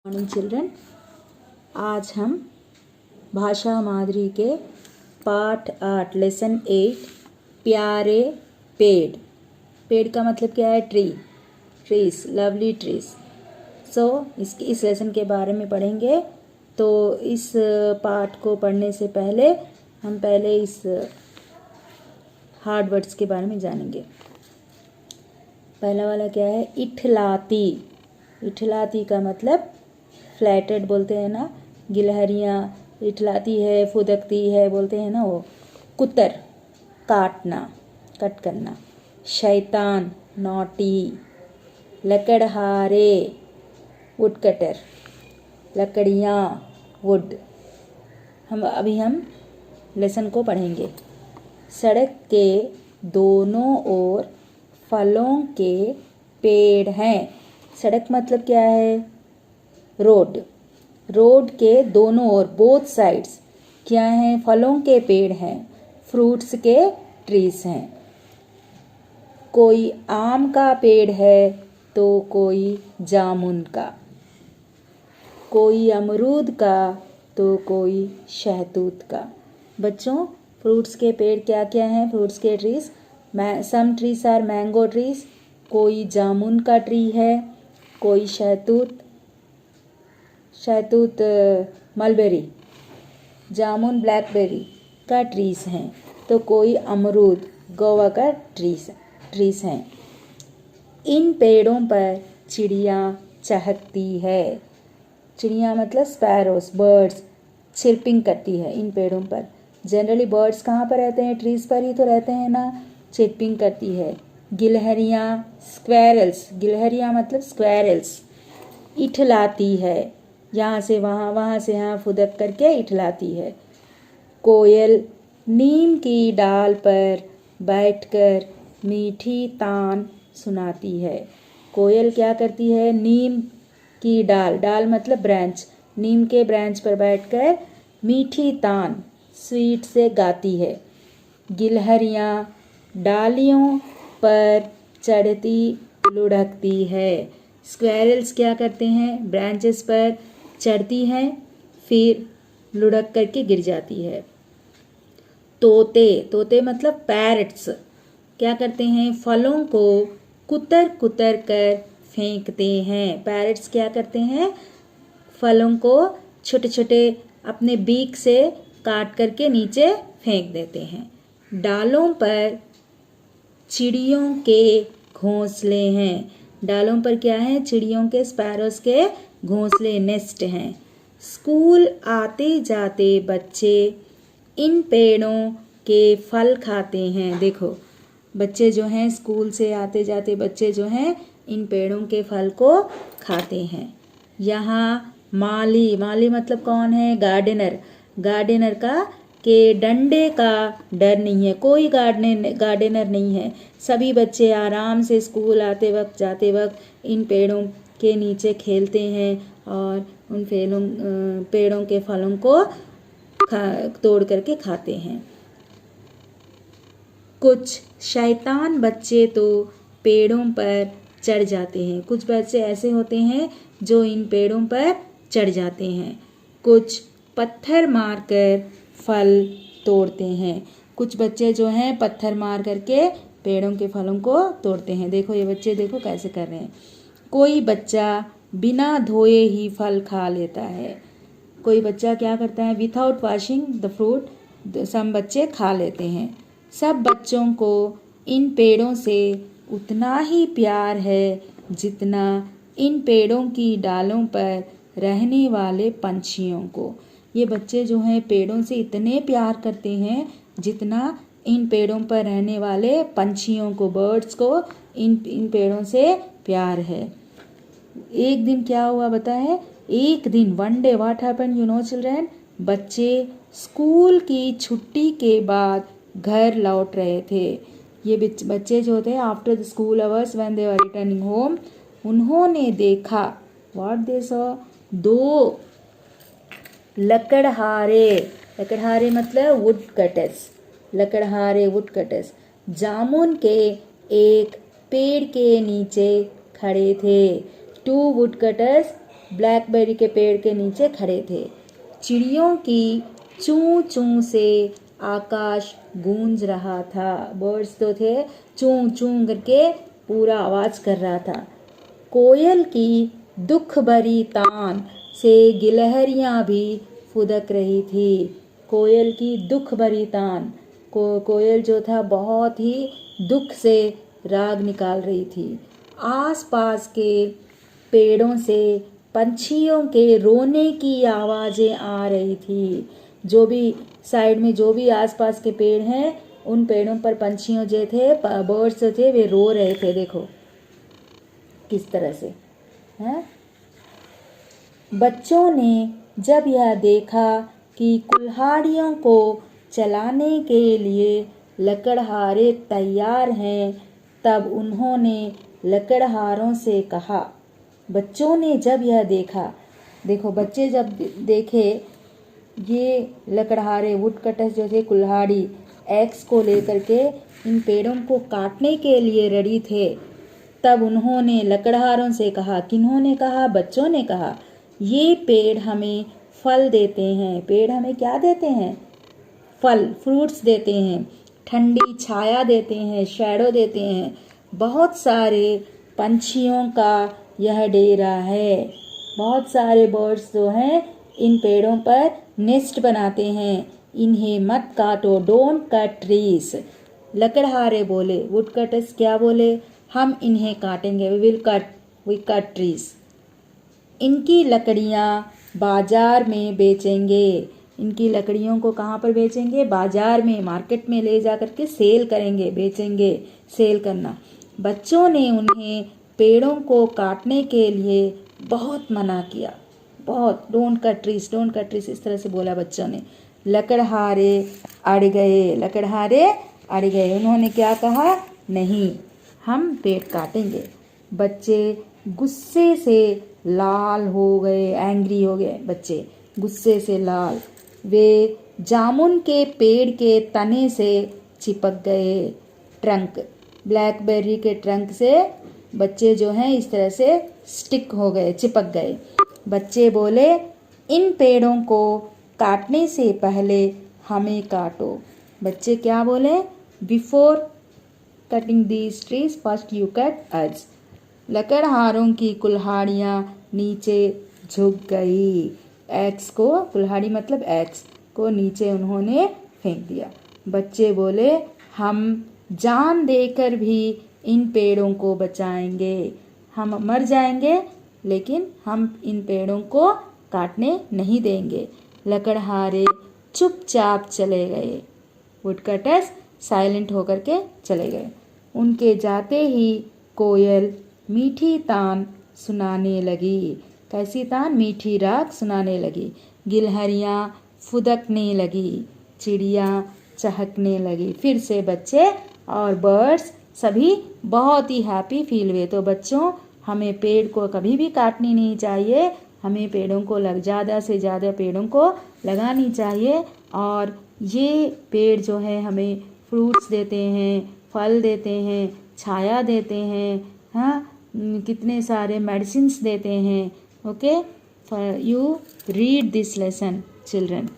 Morning children, आज हम भाषा माधुरी के पाठ 8 लेसन 8 प्यारे पेड़। पेड़ का मतलब क्या है? Trees, lovely trees. इस लेसन के बारे में पढ़ेंगे। तो इस पाठ को पढ़ने से पहले हम इस हार्ड वर्ड्स के बारे में जानेंगे। पहला वाला क्या है? इठलाती। इठलाती का मतलब फ्लैटेड बोलते हैं ना, गिलहरियाँ इठलाती है, फुदकती है बोलते हैं ना वो। कुतर, काटना, कट करना। शैतान, नॉटी। लकड़हारे, वुड कटर, लकड़ियाँ, वुड। हम लेसन को पढ़ेंगे। सड़क के दोनों ओर फलों के पेड़ हैं। सड़क मतलब क्या है? रोड के दोनों ओर, बोथ साइड्स क्या हैं? फलों के पेड़ हैं, फ्रूट्स के ट्रीज हैं। कोई आम का पेड़ है तो कोई जामुन का, कोई अमरूद का तो कोई शहतूत का। बच्चों, फ्रूट्स के पेड़ क्या क्या हैं? फ्रूट्स के trees, some trees are mango trees. कोई जामुन का ट्री है, कोई शहतूत मलबेरी, जामुन ब्लैकबेरी का ट्रीज हैं। तो कोई अमरूद, गोवा का ट्रीज हैं। इन पेड़ों पर चिड़िया चहकती है। चिड़िया मतलब स्पैरोस, बर्ड्स चिरपिंग करती है इन पेड़ों पर। जनरली बर्ड्स कहाँ पर रहते हैं? ट्रीज पर ही तो रहते हैं ना। चिरपिंग करती है। गिलहरियाँ, स्क्वैरल्स, गिलहरियाँ मतलब स्क्वैरल्स इठलाती है, यहाँ से वहाँ, वहाँ से यहाँ फुदक करके इठलाती है। कोयल नीम की डाल पर बैठकर मीठी तान सुनाती है। कोयल क्या करती है? नीम की डाल मतलब ब्रांच, नीम के ब्रांच पर बैठकर मीठी तान, स्वीट से गाती है। गिलहरियाँ डालियों पर चढ़ती लुढ़कती है। स्क्वैरल्स क्या करते हैं? ब्रांचेस पर चढ़ती हैं, फिर लुढ़क करके गिर जाती है। तोते मतलब पैरट्स क्या करते हैं? फलों को कुतर कुतर कर फेंकते हैं। पैरट्स क्या करते हैं? फलों को छोटे छोटे अपने बीक से काट करके नीचे फेंक देते हैं। डालों पर चिड़ियों के घोंसले हैं। डालों पर क्या है? चिड़ियों के, स्पैरोस के घोंसले, नेस्ट हैं। स्कूल आते जाते बच्चे इन पेड़ों के फल खाते हैं। देखो, बच्चे जो हैं, स्कूल से आते जाते बच्चे जो हैं, इन पेड़ों के फल को खाते हैं। यहाँ माली मतलब कौन है? गार्डनर का के डंडे का डर नहीं है। कोई गार्डनर नहीं है। सभी बच्चे आराम से स्कूल आते वक्त, जाते वक्त इन पेड़ों के नीचे खेलते हैं और उन पेड़ों के फलों को तोड़ करके खाते हैं। कुछ शैतान बच्चे तो पेड़ों पर चढ़ जाते हैं। कुछ बच्चे ऐसे होते हैं जो इन पेड़ों पर चढ़ जाते हैं। कुछ पत्थर मारकर फल तोड़ते हैं। कुछ बच्चे जो हैं पत्थर मार करके पेड़ों के फलों को तोड़ते हैं। देखो, ये बच्चे देखो कैसे कर रहे हैं। कोई बच्चा बिना धोए ही फल खा लेता है। कोई बच्चा क्या करता है? विथआउट वॉशिंग द फ्रूट सम बच्चे खा लेते हैं। सब बच्चों को इन पेड़ों से उतना ही प्यार है जितना इन पेड़ों की डालों पर रहने वाले पंछियों को। ये बच्चे जो हैं पेड़ों से इतने प्यार करते हैं जितना इन पेड़ों पर रहने वाले पंछियों को, बर्ड्स को इन पेड़ों से प्यार है। एक दिन क्या हुआ बता है? एक दिन, one day, what happened you know children? बच्चे स्कूल की छुट्टी के बाद घर लौट रहे थे। ये बच्चे जो थे, after the school hours when they were returning home, उन्होंने देखा, व्हाट दे सॉ? 2 लकड़हारे मतलब वुड कटर्स, लकड़हारे वुड कटर्स जामुन के एक पेड़ के नीचे खड़े थे। 2 woodcutters ब्लैकबेरी के पेड़ के नीचे खड़े थे। चिड़ियों की चूं चूं से आकाश गूंज रहा था। बर्ड्स तो थे, चूं चूं करके पूरा आवाज कर रहा था। कोयल की दुख भरी तान से गिलहरियां भी फुदक रही थी। कोयल की दुख भरी तान, कोयल जो था बहुत ही दुख से राग निकाल रही थी। आसपास के पेड़ों से पंछियों के रोने की आवाजें आ रही थी। जो भी साइड में जो भी आसपास के पेड़ हैं, उन पेड़ों पर पंछियों जो थे, बर्ड्स जो थे, वे रो रहे थे। देखो किस तरह से है। बच्चों ने जब यह देखा कि कुल्हाड़ियों को चलाने के लिए लकड़हारे तैयार हैं, तब उन्होंने लकड़हारों से कहा। बच्चों ने जब यह देखा, देखो बच्चे जब देखे ये लकड़हारे वुडकटर्स जो थे, कुल्हाड़ी एक्स को लेकर के इन पेड़ों को काटने के लिए रेडी थे, तब उन्होंने लकड़हारों से कहा। किन्होंने कहा? बच्चों ने कहा, ये पेड़ हमें फल देते हैं। पेड़ हमें क्या देते हैं? फल, फ्रूट्स देते हैं, ठंडी छाया देते हैं, शैडो देते हैं। बहुत सारे पंछियों का यह डेरा है। बहुत सारे बर्ड्स जो हैं इन पेड़ों पर नेस्ट बनाते हैं। इन्हें मत काटो, डोंट कट ट्रीज। लकड़हारे बोले, वुडकटर्स क्या बोले? हम इन्हें काटेंगे, वी कट ट्रीज। इनकी लकड़ियाँ बाजार में बेचेंगे। इनकी लकड़ियों को कहाँ पर बेचेंगे? बाजार में, मार्केट में ले जा करके सेल करेंगे, बेचेंगे, सेल करना। बच्चों ने उन्हें पेड़ों को काटने के लिए बहुत मना किया, बहुत। Don't cut trees, don't cut trees, इस तरह से बोला बच्चों ने। लकड़हारे अड़ गए, लकड़हारे अड़ गए। उन्होंने क्या कहा? नहीं, हम पेड़ काटेंगे। बच्चे गुस्से से लाल हो गए, एंग्री हो गए बच्चे, गुस्से से लाल। वे जामुन के पेड़ के तने से चिपक गए। ट्रंक, ब्लैकबेरी के ट्रंक से बच्चे जो हैं इस तरह से स्टिक हो गए, चिपक गए। बच्चे बोले, इन पेड़ों को काटने से पहले हमें काटो। बच्चे क्या बोले? Before cutting these trees first you cut us. लकड़हारों की कुल्हाड़ियाँ नीचे झुक गई। एक्स को, कुल्हाड़ी मतलब एक्स को नीचे उन्होंने फेंक दिया। बच्चे बोले, हम जान देकर भी इन पेड़ों को बचाएंगे। हम मर जाएंगे लेकिन हम इन पेड़ों को काटने नहीं देंगे। लकड़हारे चुपचाप चले गए। वुडकटर्स साइलेंट होकर के चले गए। उनके जाते ही कोयल मीठी तान सुनाने लगी। कैसी तान? मीठी राग सुनाने लगी। गिलहरियाँ फुदकने लगी, चिड़िया चहकने लगी। फिर से बच्चे और बर्ड्स सभी बहुत ही हैप्पी फील हुए। तो बच्चों, हमें पेड़ को कभी भी काटनी नहीं चाहिए। हमें पेड़ों को ज़्यादा से ज़्यादा पेड़ों को लगानी चाहिए। और ये पेड़ जो है हमें फ्रूट्स देते हैं, फल देते हैं, छाया देते हैं, हाँ, कितने सारे मेडिसिन्स देते हैं। Okay, you read this lesson children.